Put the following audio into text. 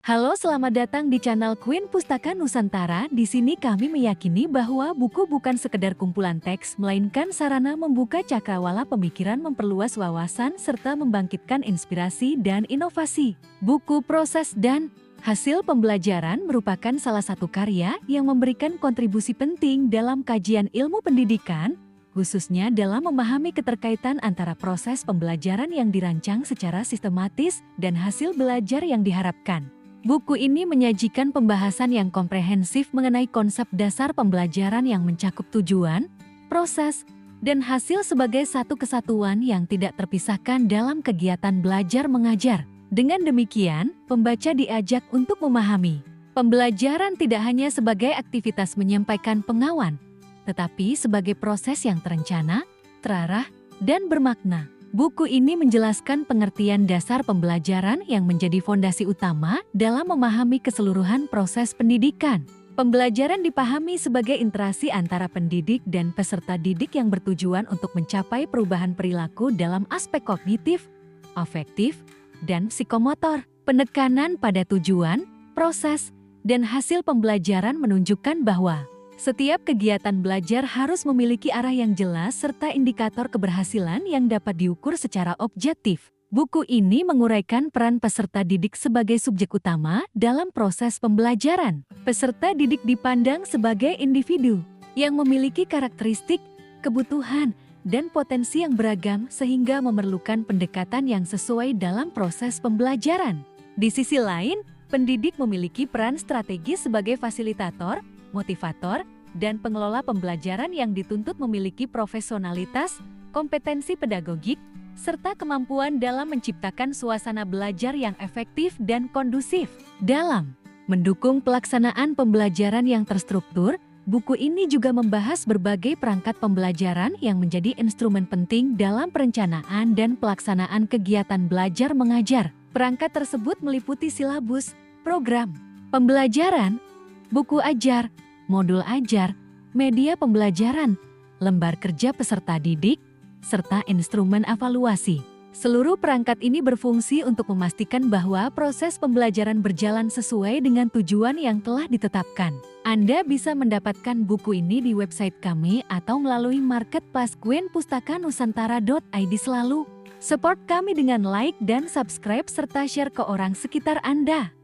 Halo, selamat datang di channel Queen Pustaka Nusantara. Di sini kami meyakini bahwa buku bukan sekedar kumpulan teks, melainkan sarana membuka cakrawala pemikiran, memperluas wawasan, serta membangkitkan inspirasi dan inovasi. Buku Proses dan Hasil Pembelajaran merupakan salah satu karya yang memberikan kontribusi penting dalam kajian ilmu pendidikan, khususnya dalam memahami keterkaitan antara proses pembelajaran yang dirancang secara sistematis dan hasil belajar yang diharapkan. Buku ini menyajikan pembahasan yang komprehensif mengenai konsep dasar pembelajaran yang mencakup tujuan, proses, dan hasil sebagai satu kesatuan yang tidak terpisahkan dalam kegiatan belajar mengajar. Dengan demikian, pembaca diajak untuk memahami pembelajaran tidak hanya sebagai aktivitas menyampaikan pengetahuan, tetapi sebagai proses yang terencana, terarah, dan bermakna. Buku ini menjelaskan pengertian dasar pembelajaran yang menjadi fondasi utama dalam memahami keseluruhan proses pendidikan. Pembelajaran dipahami sebagai interaksi antara pendidik dan peserta didik yang bertujuan untuk mencapai perubahan perilaku dalam aspek kognitif, afektif, dan psikomotor. Penekanan pada tujuan, proses, dan hasil pembelajaran menunjukkan bahwa setiap kegiatan belajar harus memiliki arah yang jelas serta indikator keberhasilan yang dapat diukur secara objektif. Buku ini menguraikan peran peserta didik sebagai subjek utama dalam proses pembelajaran. Peserta didik dipandang sebagai individu yang memiliki karakteristik, kebutuhan, dan potensi yang beragam sehingga memerlukan pendekatan yang sesuai dalam proses pembelajaran. Di sisi lain, pendidik memiliki peran strategis sebagai fasilitator, motivator, dan pengelola pembelajaran yang dituntut memiliki profesionalitas, kompetensi pedagogik, serta kemampuan dalam menciptakan suasana belajar yang efektif dan kondusif. Dalam mendukung pelaksanaan pembelajaran yang terstruktur, buku ini juga membahas berbagai perangkat pembelajaran yang menjadi instrumen penting dalam perencanaan dan pelaksanaan kegiatan belajar mengajar. Perangkat tersebut meliputi silabus, program pembelajaran, buku ajar, modul ajar, media pembelajaran, lembar kerja peserta didik, serta instrumen evaluasi. Seluruh perangkat ini berfungsi untuk memastikan bahwa proses pembelajaran berjalan sesuai dengan tujuan yang telah ditetapkan. Anda bisa mendapatkan buku ini di website kami atau melalui marketplace queenpustakanusantara.id. Selalu support kami dengan like dan subscribe serta share ke orang sekitar Anda.